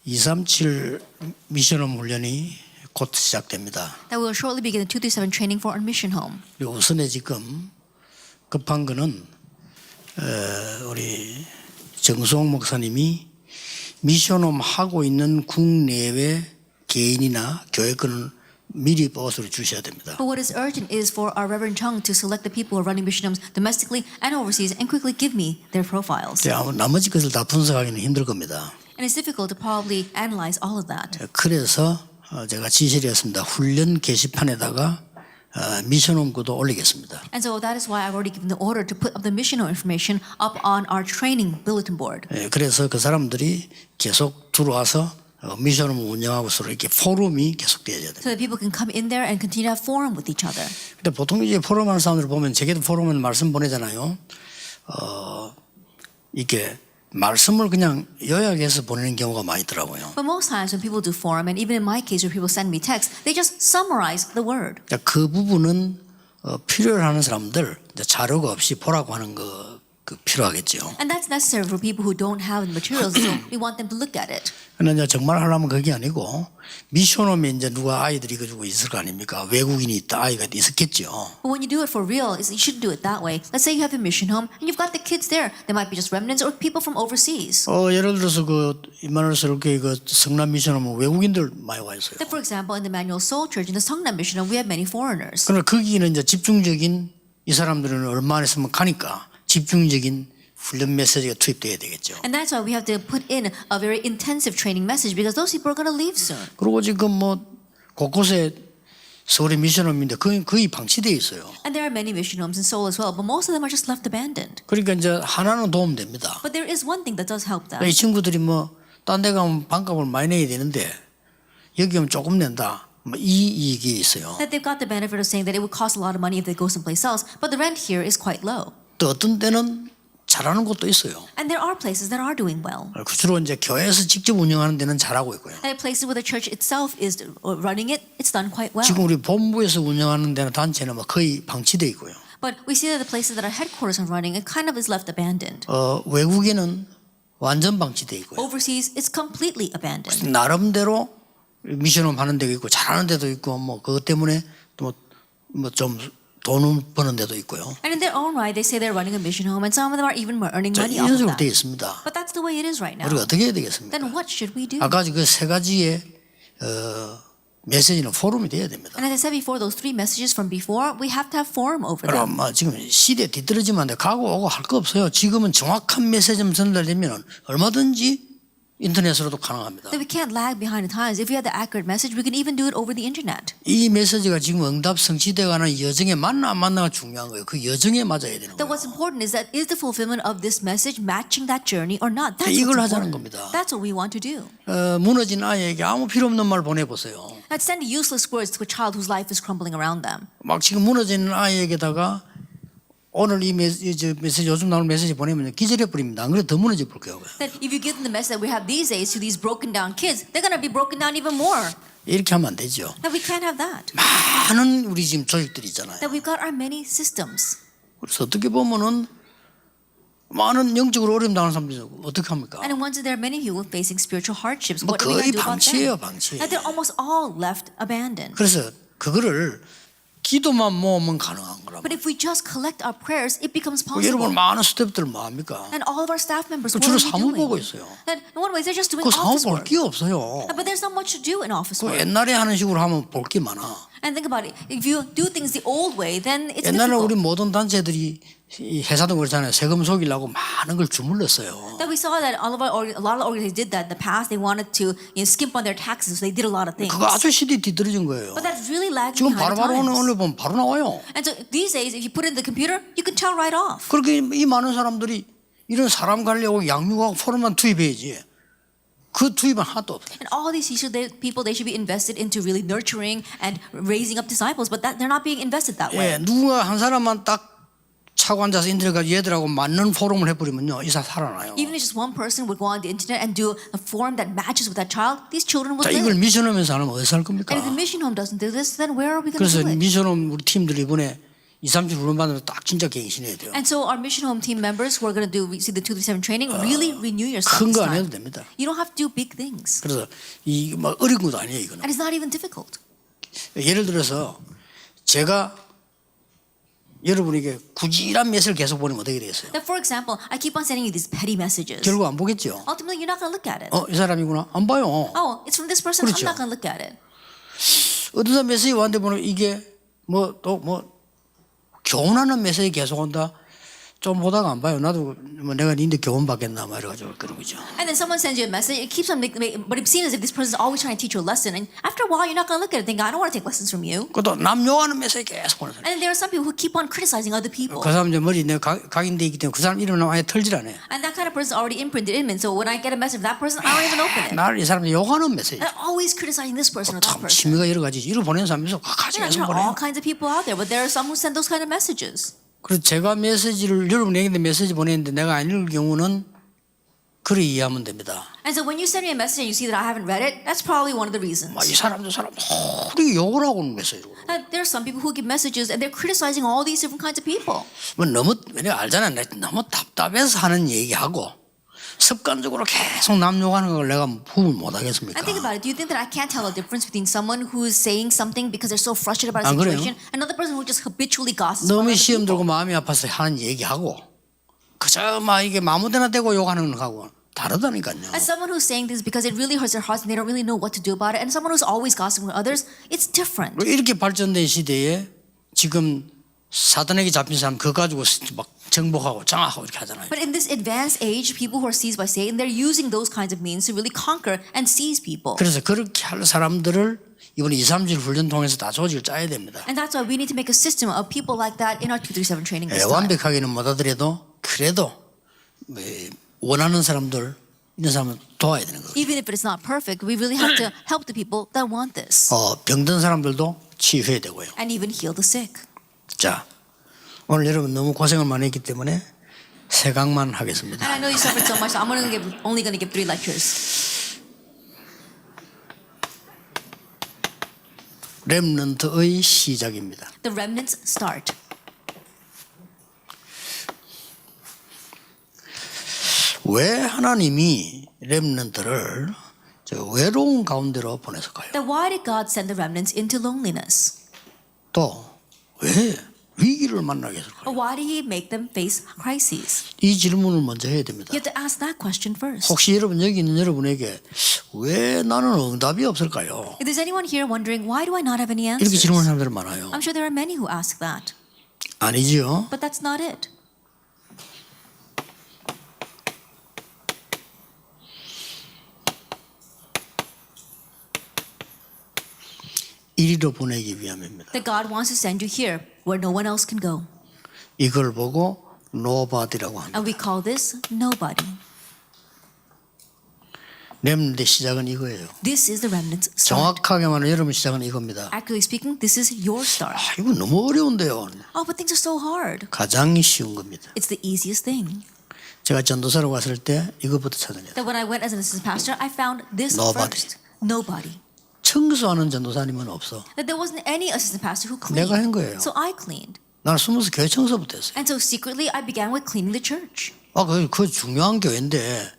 237 미션홈 훈련이 곧 시작됩니다. That we will shortly begin the 237 training for our mission home. 우선에 지금 급한 거는 우리 정수홍 목사님이 미션홈 하고 있는 국내외 개인이나 교회권을 미리 보고서를 주셔야 됩니다. But what is urgent is for our Reverend Chung to select the people who are running mission homes domestically and overseas and quickly give me their profiles. 나머지 것을 다 분석하기는 힘들 겁니다. And it's difficult to probably analyze all of that. 그래서 제가 지시를 했습니다. 훈련 게시판에다가 미션홈 구도 올리겠습니다. And so that is why I've already given the order to put up the mission home information up on our training bulletin board. 그래서 그 사람들이 계속 들어와서 미션홈 운영하고서 이렇게 포럼이 계속돼야 돼요. So that people can come in there and continue to have forum with each other. 근데 보통 이제 포럼하는 사람들 보면 제게도 포럼에 말씀 보내잖아요. 이게 말씀을 그냥 요약해서 보내는 경우가 많이 있더라고요. But most times when people do forum, and even in my case where people send me text, they just summarize the word. 그 부분은 필요로 하는 사람들 자료가 없이 보라고 하는 거 필요하겠죠. And that's necessary for people who don't have the materials, so we want them to look at it. 그런데 정말 하려면 그게 아니고 미션홈에 이제 누가 아이들이 가지고 있을 거 아닙니까? 외국인이 있다 아이가 있었겠죠. But when you do it for real, you should do it that way. Let's say you have a mission home and you've got the kids there. They might be just remnants or people from overseas. 예를 들어서 그 이마누엘 설교회 그 성남 미션홈은 외국인들 많이 와 있어요. Like for example, in the Emmanuel Soul Church in the Seongnam Mission Home, we have many foreigners. 그러나 거기는 이제 집중적인 이 사람들은 얼마 안 있으면 가니까 집중적인 훈련 메시지가 투입돼야 되겠죠. And that's why we have to put in a very intensive training message because those people are going to leave soon. 그리고 지금 뭐 곳곳에 서울의 미션홈인데 거의 방치되어 있어요. And there are many mission homes in Seoul as well, but most of them are just left abandoned. 그러니까 이제 하나는 도움됩니다. But there is one thing that does help them. 이 친구들이 뭐 딴 데 가면 반값을 많이 내야 되는데 여기 오면 조금 낸다. 뭐 이 이익이 있어요. That they've got the benefit of saying that it would cost a lot of money if they go someplace else, but the rent here is quite low. 또 어떤 때는 잘하는 곳도 있어요. And there are places that are doing well. 주로 이제 교회에서 직접 운영하는 데는 잘하고 있고요. And places where the church itself is running it, it's done quite well. 지금 우리 본부에서 운영하는 데는 단체는 뭐 거의 방치돼 있고요. But we see that the places that our headquarters are running, it kind of is left abandoned. 외국에는 완전 방치돼 있고요. Overseas, it's completely abandoned. 나름대로 미션홈 하는 데가 있고 잘하는 데도 있고 뭐 그것 때문에 또 뭐 좀 돈을 버는 데도 있고요. And in their own right, they say they're running a mission home, and some of them are even earning money off 이런 of 식으로 that. 되어 있습니다. But that's the way it is right now. 우리가 어떻게 해야 되겠습니까? Then what should we do? 아까 그 세 가지의 메시지는 포럼이 돼야 됩니다. And as I said before, those three messages from before, we have to have forum over 그럼 them. 지금 시대 뒤떨어지면 안 돼. 가고 오고 할 거 없어요. 지금은 정확한 메시지만 전달되면 얼마든지 인터넷으로도 가능합니다. That we can't lag behind the times. If we have the accurate message, we can even do it over the internet. 이 메시지가 지금 응답 성취되어가는 여정에 맞나 안 맞나가 중요한 거예요. 그 여정에 맞아야 되는 That 거예요. what's important is that is the fulfillment of this message matching that journey or not? That's 이걸 what's 하자는 important. 겁니다. That's what we want to do. 무너진 아이에게 아무 필요 없는 말 보내보세요. Not send useless words to a child whose life is crumbling around them. 막 지금 무너지는 아이에게다가 오늘 이 메시지 요즘 나오는 메시지 보내면 기절해 버립니다. 안 그래도 더 무너져 볼 거예요. That if you give them the message that we have these days to these broken down kids, they're going to be broken down even more. 이렇게 하면 안 되죠. That we can't have that. 많은 우리 지금 조직들이 있잖아요. That we've got our many systems. 그래서 어떻게 보면은 많은 영적으로 어려움 당하는 사람들이 어떻게 합니까? And in ones there are many people facing spiritual hardships. 뭐 What are we 거의 going to do about 방치예요, them? 방치. That they're almost all left abandoned. 그래서 그거를 기도만 모으면 가능한 거라. But if we just collect our prayers, it becomes 여러분 possible. 많은 스태프들 뭐 합니까? And all of our staff members, what 주로 are we 사무 보고 doing? 있어요. And in one way, they're just doing 그 사무 office 볼 work. 게 없어요. But there's not much to do in office 그 work. 옛날에 하는 식으로 하면 볼 게 많아. And think about it. If you do things the old way, then it's 옛날에 우리 difficult. 모든 단체들이 이 회사도 그렇잖아요. 세금 속이려고 많은 걸 주물렀어요. That we saw that a lot of organizations did that in the past. They wanted to skimp on their taxes, so they did a lot of things. 그거 아주 시대에 뒤떨어진 거예요. But that's really lagging 지금 behind the 바로바로 times. 오늘 보면 바로 나와요. And so these days, if you put it in the computer, you can tell right off. 그렇게 이 많은 사람들이 이런 사람 관리하고 양육하고 포럼만 투입해야지. 그 투입은 하나도 없어요. And all these people, they should be invested into really nurturing and raising up disciples, but that they're not being invested that way. 예, 누가 한 사람만 딱 차고 앉아서 인터넷 가서 얘들하고 맞는 포럼을 해버리면요, 이 사람 살아나요. Even if just one person would go on the internet and do a forum that matches with that child, these children would 자, live. 이걸 미션하면서 하면 어디서 할 겁니까? And if the mission home doesn't do this, then where are we going to 그래서 do it? 미션홈 우리 팀들이 이번에 2, 3주 훈련 받으면 딱 진짜 갱신해야 돼요. And so our mission home team members who are going to do see the 237 training really renew yourself. 큰 This 거 안 해도 time. 됩니다. You don't have to do big things. 그래서 이 막 어려운 것도 아니에요, 이거는. And it's not even difficult. 예를 들어서 제가 여러분에게 구질한 메시지를 계속 보내면 어떻게 되겠어요? That for example, I keep on sending you these petty messages. 결국 안 보겠죠. Ultimately, you're not going to look at it. 이 사람이구나. 안 봐요. Oh, it's from this person. 그렇죠. I'm not going to look at it. 어떤 사람 메시지 왔는데 보면 이게 뭐 또 뭐 교훈하는 메시지 계속 온다. 좀 보다가 안 봐요. 나도 뭐 내가 니인데 교훈 받겠나 막 이래가지고 그런 거죠. And then someone sends you a message. It keeps on making, but it seems as if this person is always trying to teach you a lesson. And after a while, you're not going to look at it. Think, I don't want to take lessons from you. 그것도 남 욕하는 메시지 계속 보내요. And then there are some people who keep on criticizing other people. 그 사람 이제 머리 내가 각인돼 있기 때문에 그 사람 이름을 아예 털질 않아요. And that kind of person is already imprinted in me. So when I get a message from that person, I don't even open it. 나를 이 사람이 욕하는 메시지. And always criticizing this person or that 참 person. 취미가 여러 가지. 이로 보내는 사람이 있어. 가지 There 계속 are 보내요. all kinds of people out there, but there are some who send those kind of messages. 그래서 제가 메시지를 여러분에게 메시지 보냈는데 내가 안 읽을 경우는 그렇게 이해하면 됩니다. And so when you send me a message and you see that I haven't read it, that's probably one of the reasons. 이 사람 저 사람 우리 욕을 하고 있는 메시지. And there are some people who give messages and they're criticizing all these different kinds of people. 뭐 너무 내가 알잖아. 너무 답답해서 하는 얘기하고 습관적으로 계속 남 욕하는 걸 내가 구분 못 하겠습니까? And think about it. Do you think that I can't tell the difference between someone who is saying something because they're so frustrated about a 안 그래요? situation, and another person who just habitually gossips about 너무 other 시험 들고 people? 마음이 아파서 하는 얘기하고 그저 막 이게 아무데나 대고 욕하는 거하고 다르다니까요. As someone who's saying this because it really hurts their hearts and they don't really know what to do about it, and someone who's always gossiping with others, it's different. 이렇게 발전된 시대에 지금 사단에게 잡힌 사람 그거 가지고 막 정복하고 장악하고 이렇게 하잖아요. But in this advanced age, people who are seized by Satan, they're using those kinds of means to really conquer and seize people. 그래서 그렇게 할 사람들을 이번에 2, 3주 훈련 통해서 다 조직을 짜야 됩니다. And that's why we need to make a system of people like that in our 237 training this time. 완벽하게는 못하더라도 그래도 원하는 사람들 이런 사람은 도와야 되는 거예요. Even if it is not perfect, we really have to help the people that want this. 병든 사람들도 치유해야 되고요. And even heal the sick. 자, 오늘 여러분 너무 고생을 많이 했기 때문에 세 강만 하겠습니다. And I know you suffered so much, so I'm only going to give 3 lectures. 렘넌트의 시작입니다. The remnants start. 왜 하나님이 렘넌트를 저 외로운 가운데로 보냈을까요? Then why did God send the remnants into loneliness? 또 왜 위기를 만나게 했을까요? Or why did He make them face crises? 이 질문을 먼저 해야 됩니다. You have to ask that question first. 혹시 여러분 여기 있는 여러분에게 왜 나는 응답이 없을까요? If there's anyone here wondering, why do I not have any 이렇게 answers? 질문하는 사람들 많아요. I'm sure there are many who ask that. 아니지요. But that's not it. 이리로 보내기 위함입니다. That God wants to send you here where no one else can go. 이걸 보고 노바디라고 합니다. And we call this nobody. 렘넌트의 시작은 이거예요. This is the remnant's start. 정확하게 말하면 여러분 시작은 이겁니다. Accurately speaking, this is your start. 이거 너무 어려운데요. Oh, but things are so hard. 가장 쉬운 겁니다. It's the easiest thing. 제가 전도사로 갔을 때 이것부터 찾아내요. That when I went as an assistant pastor, I found this Nobody. first. Nobody. 청소하는 전도사님은 없어. That there wasn't any assistant pastor who 내가 한 cleaned. 거예요. So I cleaned. 나는 숨어서 교회 청소부터 했어요. And so secretly, I began with cleaning the church. 그 중요한 교회인데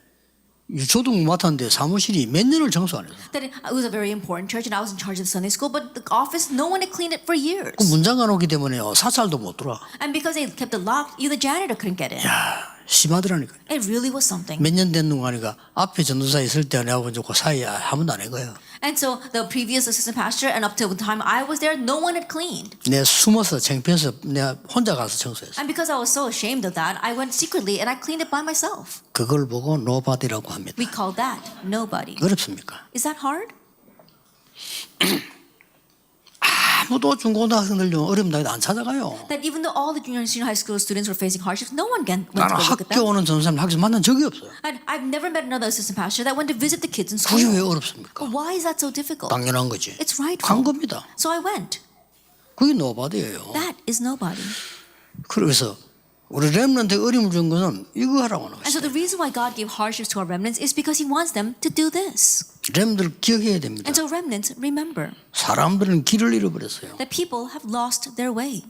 조동 맡았는데 사무실이 몇 년을 청소 안 했어. That it was a very important church, and I was in charge of the Sunday school. But the office, no one had cleaned it for years. 그 문장 안 오기 때문에요. 사찰도 못 들어와. And because they kept it locked, even the janitor couldn't get in. 야, 심하더라니까. It really was something. 몇 년 된 동안이가 앞에 전도사 있을 때 내하고 그 사이에 한 번도 안 한 거예요. And so the previous assistant pastor and up to the time I was there, no one had cleaned. 내 숨어서 창피해서 내가 혼자 가서 청소했어. And because I was so ashamed of that, I went secretly and I cleaned it by myself. 그걸 보고 노바디라고 합니다. We call that nobody. 어렵습니까? Is that hard? 아무도 중고등학생들 좀 어렵다 해도 안 찾아가요. That even though all the junior and senior high school students were facing hardships, no one went to 나는 go look at 학교 them. 오는 전도사님 학교에서 만난 적이 없어요. And I've never met another assistant pastor that went to visit the kids in 그게 왜 school. 어렵습니까? But why is that so difficult? 당연한 거지. It's rightful. 간 겁니다. So I went. 그게 노바디예요. That is nobody. 그래서 우리 렘넌트에 어려움을 준 것은 이거 하라고 하는 And so 것이에요. the reason why God gave hardships to our remnants is because He wants them to do this. 렘들 기억해야 됩니다. And so remnants, remember 사람들은 길을 잃어버렸어요. that people have lost their way.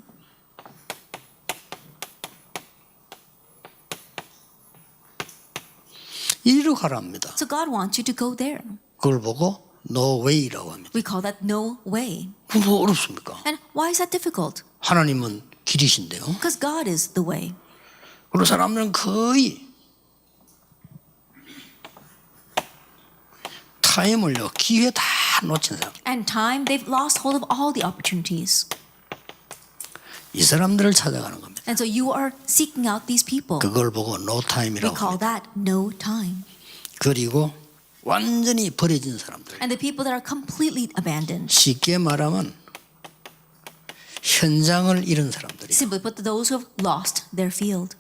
이리로 가랍니다. So God wants you to go there. 그걸 보고 no way라고 합니다. We call that no way. 뭐 어렵습니까? And why is that difficult? 하나님은 길이신데요. Because God is the way. 그리고 사람들은 거의 타임을요, 기회 다 놓친 사람. And time, they've lost hold of all the opportunities. 이 사람들을 찾아가는 겁니다. And so you are seeking out these people. 그걸 보고 no We time이라고 call 합니다. that no time. 그리고 완전히 버려진 사람들. And the people that are completely abandoned. 쉽게 말하면 현장을 잃은 사람들이 Simply put, those who have lost their field.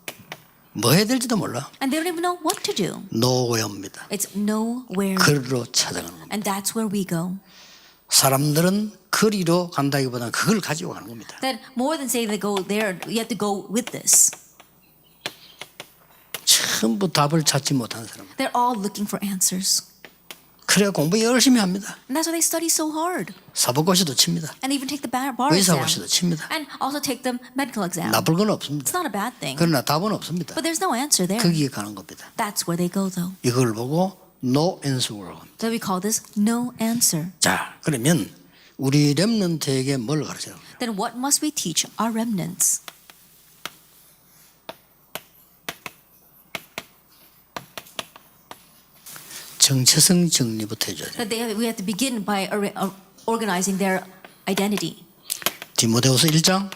뭐 해야 될지도 몰라. And they don't even know what to do. 노웨어입니다. It's nowhere. 거리로 찾아가는 겁니다. And that's where we go. 사람들은 거리로 간다기보다는 그걸 가지고 가는 겁니다. That more than saying they go there, you have to go with this. 전부 답을 찾지 못하는 사람. They're all looking for answers. 그래야 공부 열심히 합니다. And that's why they study so hard. 사법고시도 칩니다. And even take the bar exam. 의사고시도 칩니다. And also take the medical exam. 나쁠 건 없습니다. It's not a bad thing. 그러나 답은 없습니다. But there's no answer there. 거기에 가는 겁니다. That's where they go though. 이걸 보고 no answer라고 합니다. So we call this no answer. 자, 그러면 우리 렘넌트에게 뭘 가르쳐요? Then what must we teach our remnants? 정체성 정리부터 해줘야 돼요. That we have to begin by organizing their identity. 디모데후서 1장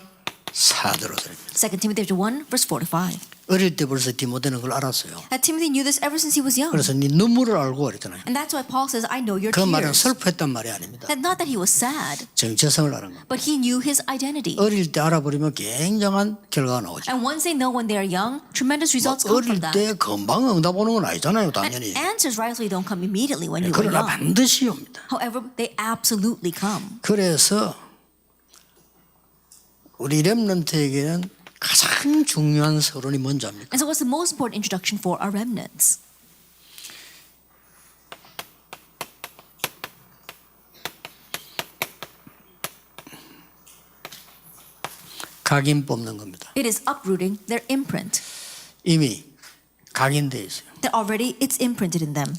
4절로 드립니다. 2 Timothy 1, verse 4 to 5. 어릴 때 벌써 디모데는 그걸 알았어요. That Timothy knew this ever since he was young. 그래서 네 눈물을 알고 그랬잖아요. And that's why Paul says, I know your 그 말은 tears. 슬퍼했단 말이 아닙니다. That not that he was sad, 정체성을 아는 겁니다. but he knew his identity. 어릴 때 알아버리면 굉장한 결과가 나오죠. And once they know when they are young, tremendous results come 어릴 from that. 때 금방 응답 오는 건 아니잖아요, 당연히. Answers rightfully don't come immediately when you were 그러나 young. 반드시 옵니다. However, they absolutely come. 그래서 우리 렘넌트에게는 가장 중요한 서론이 뭔지 압니까? And so what's the most important introduction for our remnants? 각인 뽑는 겁니다. It is uprooting their imprint. 이미 각인되어 있어요. That already it's imprinted in them.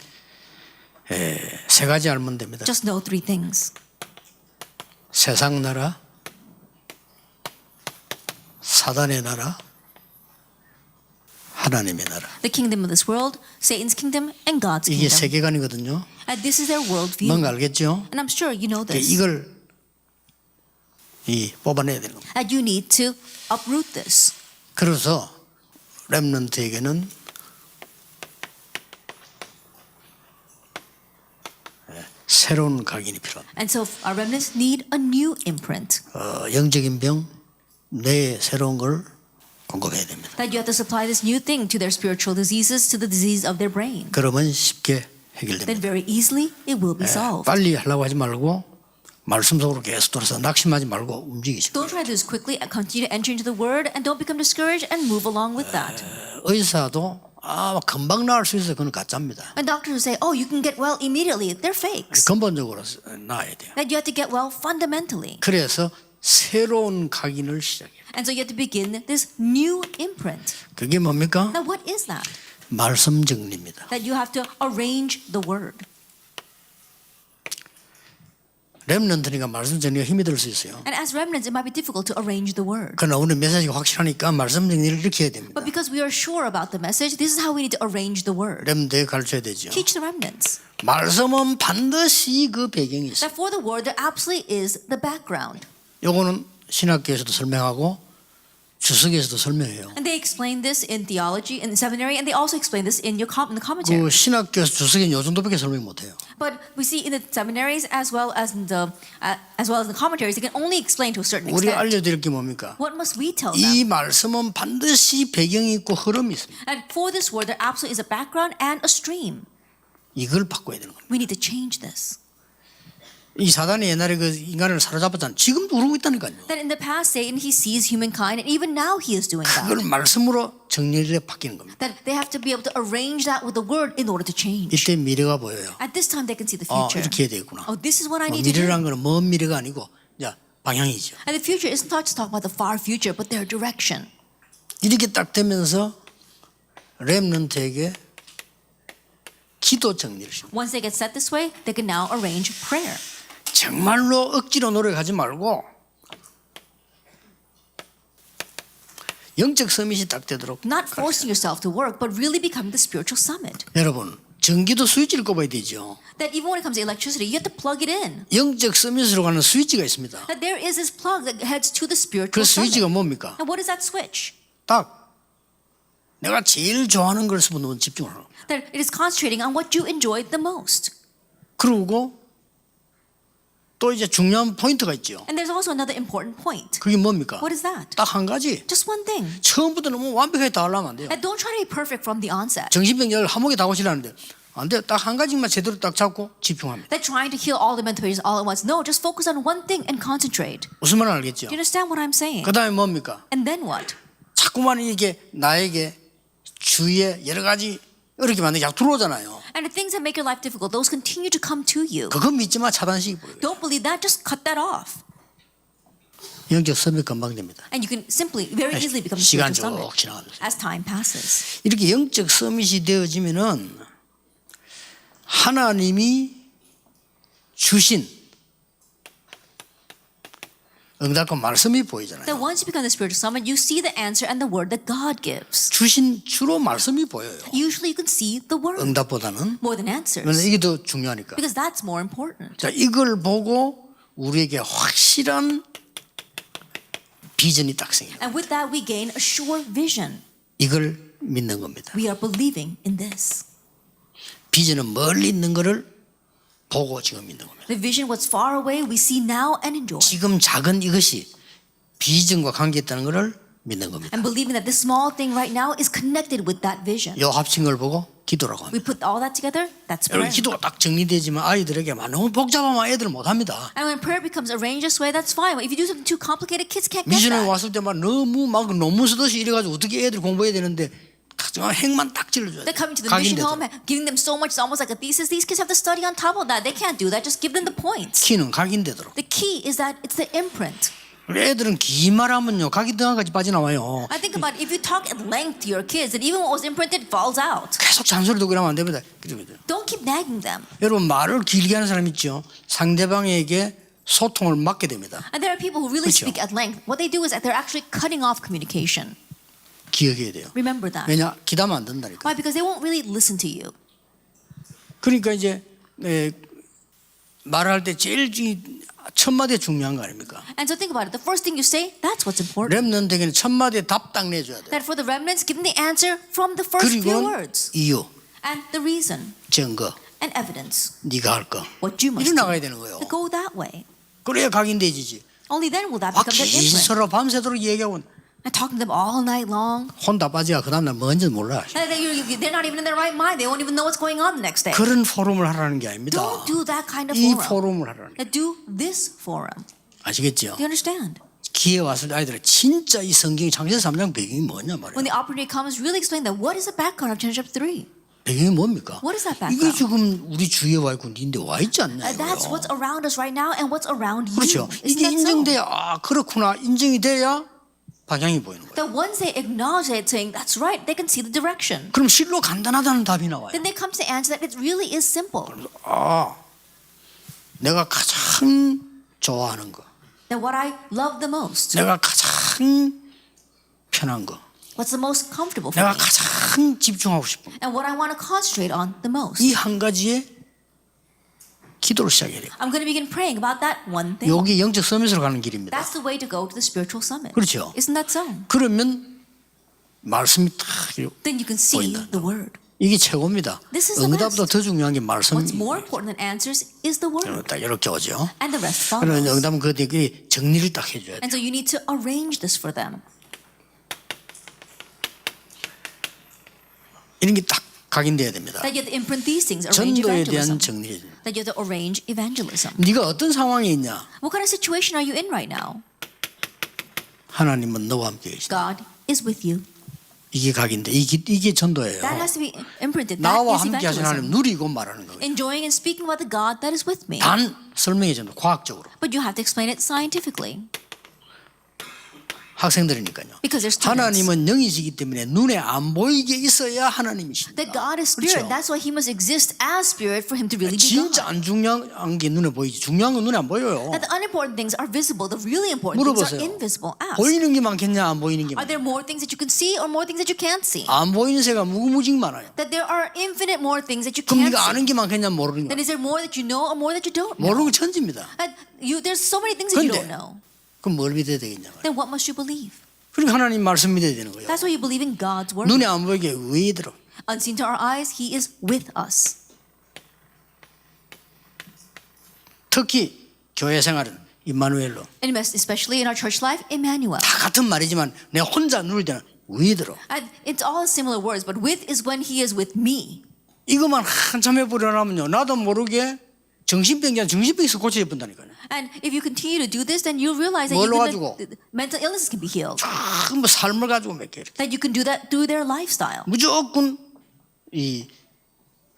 세 가지 알면 됩니다. Just know three things. 세상 나라, 사단의 나라, 하나님의 나라. The kingdom of this world, Satan's kingdom, and God's 이게 kingdom. 세계관이거든요. And this is their worldview. 뭔가 알겠죠? And I'm sure you know this. 이걸 뽑아내야 되는 겁니다. That you need to uproot this. 그래서 렘넌트에게는 새로운 각인이 필요합니다. And so our remnants need a new imprint. 영적인 병, 뇌에 새로운 걸 공급해야 됩니다. That you have to supply this new thing to their spiritual diseases, to the disease of their brain. 그러면 쉽게 Then 해결됩니다. very easily it will be solved. 빨리 하려고 하지 말고 말씀 속으로 계속 돌아서 낙심하지 말고 움직이시고. Don't try to do this quickly and continue to enter into the word and don't become discouraged and move along with that. 의사도 금방 나을 수 있어요. 그건 가짜입니다. And doctors will say, oh, you can get well immediately. They're fakes. 근본적으로 나아야 돼요. That you have to get well fundamentally. 그래서 새로운 각인을 시작해요. And so you have to begin this new imprint. 그게 뭡니까? Now what is that? 말씀 정리입니다. That you have to arrange the word. 렘넌트니까 말씀 정리가 힘이 들 수 있어요. And as remnants, it might be difficult to arrange the word. 그러나 우리 메시지가 확실하니까 말씀 정리를 이렇게 해야 됩니다. But because we are sure about the message, this is how we need to arrange the word. 렘넌트에 가르쳐야 되죠. Teach the remnants. 말씀은 반드시 그 배경이 있어요. That for the word, there absolutely is the background. 요거는 신학교에서도 설명하고 주석에서도 설명해요. And they explain this in theology, in seminary, and they also explain this in the commentary. 그 신학교에서 주석에는 요 정도밖에 설명 못해요. But we see in the seminaries as well as in the commentaries, they can only explain to a certain 우리가 extent. 알려드릴 게 뭡니까? What must we tell them? 이 말씀은 반드시 배경이 있고 흐름이 있습니다. And for this word, there absolutely is a background and a stream. 이걸 바꿔야 되는 겁니다. We need to change this. 이 사단이 옛날에 그 인간을 사로잡았잖아요. 지금도 그러고 있다니까요. That in the past, Satan, he sees humankind, and even now he is doing that. 그걸 말씀으로 정리를 해 바뀌는 겁니다. That they have to be able to arrange that with the word in order to change. 이때 미래가 보여요. At this time, they can see the future. 이렇게 해야 되겠구나. Oh, this is what I need to do. 미래란 거는 먼 미래가 아니고 이제 방향이죠. And the future is not just talking about the far future, but their direction. 이렇게 딱 되면서 렘넌트에게 기도 정리를 시킵니다. Once they get set this way, they can now arrange prayer. 정말로 억지로 노력하지 말고 영적 서밋이 딱 되도록. Not forcing yourself to work, but really becoming the spiritual summit. 여러분 전기도 스위치를 꼽아야 되죠. That even when it comes to electricity, you have to plug it in. 영적 서밋으로 가는 스위치가 있습니다. That there is this plug that heads to the spiritual 그 스위치가 summit. 뭡니까? And what is that switch? 딱 내가 제일 좋아하는 것을 보면 집중을 하는 거예요. That it is concentrating on what you enjoy the most. 그리고 또 이제 중요한 포인트가 있죠. And there's also another important point. 그게 뭡니까? What is that? 딱 한 가지. Just one thing. 처음부터 너무 완벽하게 다 하려면 안 돼요. And don't try to be perfect from the onset. 정신병자를 한목에 다 고치려는데 안 돼요. 딱 한 가지만 제대로 딱 잡고 집중합니다. That trying to heal all the mental patients all at once. No, just focus on one thing and concentrate. 무슨 말인지 알겠죠? Do you understand what I'm saying? 그 다음에 뭡니까? And then what? 자꾸만 이게 나에게 주위에 여러 가지 어렵게 만드는 게 자꾸 들어오잖아요. And the things that make your life difficult, those continue to come to you. 그건 믿지 마. 차단시키 버려요. Don't believe that, just cut that off. 영적 서밋 금방 됩니다. And you can simply, very easily become a 시간 spiritual 쭉 summit 지나가면서. as time passes. 이렇게 영적 서밋이 되어지면은 하나님이 주신 응답과 말씀이 보이잖아요. That once you become the spiritual summit, you see the answer and the word that God gives. 주신 주로 말씀이 보여요. Usually you can see the word 응답보다는. more than 왜냐면 answers 이게 더 중요하니까. because that's more important. 자, 이걸 보고 우리에게 확실한 비전이 딱 생겨요. And with that, we gain a sure vision. 이걸 믿는 겁니다. We are believing in this. 비전은 멀리 있는 거를 보고 지금 믿는 겁니다. The vision was far away, we see now and enjoy. 지금 작은 이것이 비전과 관계있다는 것을 믿는 겁니다. And believing that this small thing right now is connected with that vision. 요 합친 걸 보고 기도라고 We 합니다. put all that together, that's 여러분 prayer. 기도가 딱 정리되지만 아이들에게 너무 복잡하면 애들 못합니다. And when prayer becomes arranged this way, that's fine. But if you do something too complicated, kids can't get 미션에 that. 왔을 때 너무 논문 쓰듯이 이래가지고 어떻게 애들 공부해야 되는데 핵만 딱 찔러줘야 They're 돼요. coming to the mission home, 각인되도록. giving them so much, it's almost like a thesis. These kids have to study on top of that. They can't do that. Just give them the points. 키는 각인되도록. The key is that it's the imprint. 애들은 긴 말하면요 각인등한까지 빠져나와요. I think about it, if you talk at length to your kids, that even what was imprinted falls out. 계속 잔소리 듣고 이러면 안 됩니다. Don't keep nagging them. 여러분 말을 길게 하는 사람 있죠. 상대방에게 소통을 막게 됩니다. And there are people who really 그렇죠. speak at length. What they do is that they're actually cutting off communication. 기억해야 돼요. Remember that. 왜냐 기다면 안 된다니까. Why? Because they won't really listen to you. 그러니까 이제 말할 때 제일 첫 마디가 중요한 거 아닙니까? And so think about it. The first thing you say, that's what's important. 렘넌트에게는 첫 마디에 답 딱 내줘야 돼요. That for the remnants, give them the answer from the first few 그리고는 words. 이유, And the reason 증거, and evidence. 네가 할 거. What you must 이리 do. 나가야 되는 거예요. To go that way. 그래야 각인되지지. Only then will that 아, become their 긴 imprint. 서로 밤새도록 얘기하고 And talking to them all night long. 혼다 빠지야 그 다음날 뭔지 몰라. And they're not even in their right mind. They won't even know what's going on the next day. 그런 포럼을 하라는 게 아닙니다. Don't do that kind of 이 forum. 포럼을 하라는 게. Do this forum. 아시겠죠? Do you understand? 기회 왔을 때 아이들은 진짜 이 성경이 창세기 3장 배경이 뭐냐 말이에요. When the opportunity comes, really explain that. What is the background of Genesis chapter 3? 배경이 뭡니까? What is that 이게 background? 지금 우리 주위에 와 있고 니인데 와 있지 않냐 That's 이거요. what's around us right now and what's around you. 그렇죠. Isn't 이게 that so? 인정돼야 아 그렇구나 인정이 돼야 방향이 보이는 거예요. That once they acknowledge it, saying that's right, they can see the direction. 그럼 실로 간단하다는 답이 나와요. Then they come to the answer that it really is simple. 아 내가 가장 좋아하는 거, That what I love the most, 내가 가장 편한 거, what's the most comfortable for 내가 me, 가장 집중하고 싶은 거. and what I want to concentrate on the most. 이 한 가지에 기도를 시작해야 돼요. I'm going to begin praying about that one thing. 여기 영적 서밋으로 가는 길입니다. That's the way to go to the spiritual summit. 그렇죠. Isn't that so? 그러면 말씀이 딱 Then you can see 보인다. the word. 이게 최고입니다. This is the 응답보다 best. 더 중요한 게 말씀입니다. What's more important than answers is the word. 딱 이렇게 오죠. And the rest 그러면 follows. 응답은 그 정리를 딱 해줘야 돼. And so you need to arrange this for them. 이런 게 딱 각인돼야 됩니다. That you have to imprint these things, arrange 전도에 evangelism. 대한 정리. That you have to arrange evangelism. 네가 어떤 상황에 있냐? What kind of situation are you in right now? 하나님은 너와 함께 계시다. God is with you. 이게 각인돼. 이게 전도예요. That has to be imprinted. That 나와 is 함께 하신 하나님 evangelism. 누리고 말하는 거예요. Enjoying and speaking about the God that is with me. 단 설명해 준다. 과학적으로. But you have to explain it scientifically. 학생들이니까요. Because they're students. 하나님은 영이시기 때문에 눈에 안 보이게 있어야 하나님이십니다. That God is spirit. 그렇죠? That's why He must exist as spirit for Him to really be God. 진짜 안 중요한 게 눈에 보이지. 중요한 건 눈에 안 보여요. That the unimportant things are visible. The really important things are 물어보세요. invisible. Ask. 보이는 게 많겠냐 안 보이는 게 Are 많겠냐. there more things that you can see or more things that you can't see? 안 보이는 새가 무궁무진 많아요. That there are infinite more things that you 그럼 can't 네가 see. 아는 게 많겠냐 모르는 게 Then is there more that you know or more that you don't know? 모르는 거 천지입니다. And there's so many things that you 근데 don't know. 그럼 뭘 믿어야 되겠냐 말이에요. Then what must you believe? 그러니까 하나님 말씀 믿어야 되는 거예요. That's why you believe in God's word. 눈에 안 보이게 위에 들어. Unseen to our eyes, He is with us. 특히 교회 생활은 임마누엘로 And especially in our church life, Emmanuel. 다 같은 말이지만 내가 혼자 누울 때는 위에 들어. And it's all similar words, but with is when He is with me. 이것만 한참 해보려면요 나도 모르게 정신병이 정신병에서 고쳐야 본다니까요. And if you continue to do this, then you'll realize that 뭘로 you 가지고? can, mental illnesses can be healed. 뭐 삶을 가지고 몇 개. That you can do that through their lifestyle. 무조건 이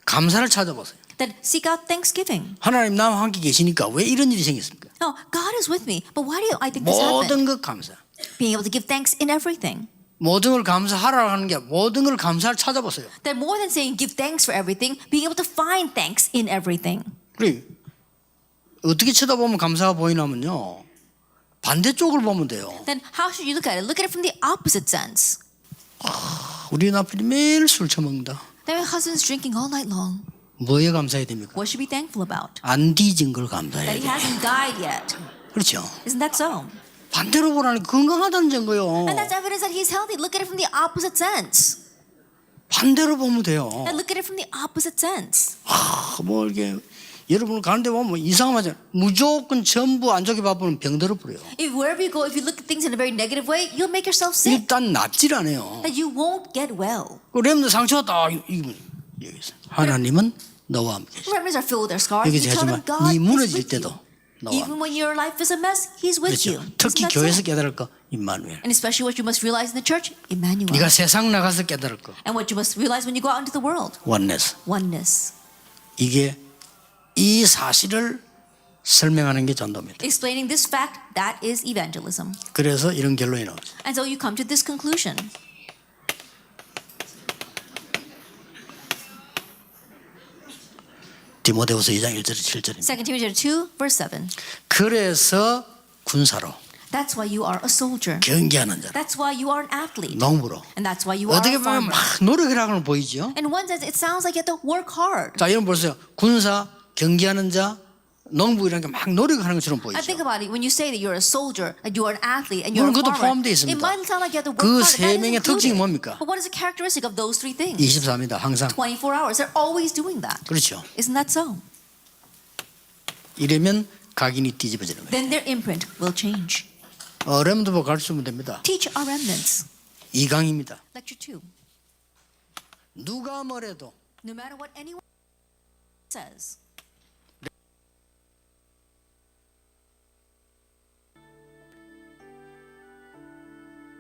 감사를 찾아보세요. That seek out thanksgiving. 하나님 나와 함께 계시니까 왜 이런 일이 생겼습니까? No, God is with me, but why do I think this happened? 모든 것 감사. Being able to give thanks in everything. 모든 걸 감사하라고 하는 게 모든 걸 감사를 찾아보세요. That more than saying give thanks for everything, being able to find thanks in everything. 그래 어떻게 쳐다보면 감사가 보이냐면요 반대쪽을 보면 돼요. Then how should you look at it? Look at it from the opposite sense. 우리 남편이 매일 술 처먹는다. That my husband's drinking all night long. 뭐에 감사해야 됩니까? What should we be thankful about? 안 뒤진 걸 That 감사해야 he 돼요. hasn't died yet. 그렇죠. Isn't that so? 반대로 보라니 건강하다는 증거요. And that's evidence that he's healthy. Look at it from the opposite sense. 반대로 보면 돼요. And look at it from the opposite sense. 뭐 이렇게 여러분 가는데 보면 이상하죠. 무조건 전부 안 좋게 바쁘면 병들어 버려요. If wherever you go, if you look at things in a very negative way, you'll make yourself sick. 일단 낫질 않아요. That you won't get well. 그 렘드 상처가 딱 이기면 여기서 하나님은 너와 함께 계시다. Remnants are filled with their scars. 여기서 You tell them 하지만 God 네 is 무너질 with 때도 you. 너와 Even when your life is a mess, He's with 그렇죠. you. 특히 Isn't that 교회에서 so? 깨달을 거 임마누엘. And especially what you must realize in the church, Emmanuel. 네가 세상 나가서 깨달을 거 And what you must realize when you go out into the world, 원네스. oneness. 이게 이 사실을 설명하는 게 전도입니다. Explaining this fact, that is evangelism. 그래서 이런 결론이 나오죠. And so you come to this conclusion. 디모데후서 2장 1절 7절입니다. 2 Timothy 2, verse 7. 그래서 군사로 That's why you are a soldier. 경기하는 자로 That's why you are an athlete. 농부로 And that's why you are 어떻게 a 보면 farmer. 막 노력이라고는 보이죠. In one sense, it sounds like you have to work hard. 자 여러분 보세요. 군사 경기하는 자 농부 이런 게 막 노력하는 것처럼 I think 보이죠. about it. When you say that you're a soldier, that you are an athlete, and you're a 물론 그것도 farmer, 포함되어 있습니다. it might sound like you have to work 그 hard. 세 That is 명의 특징이 included. 뭡니까? But what is the characteristic of those three things? 24입니다. 항상 24 hours. They're always doing that. 그렇죠. Isn't that so? 이러면 각인이 뒤집어지는 거예요. Then their imprint will change. 렘드 보고 가르치면 됩니다. Teach our remnants. 2강입니다. Lecture 2. 누가 뭐래도 No matter what anyone says,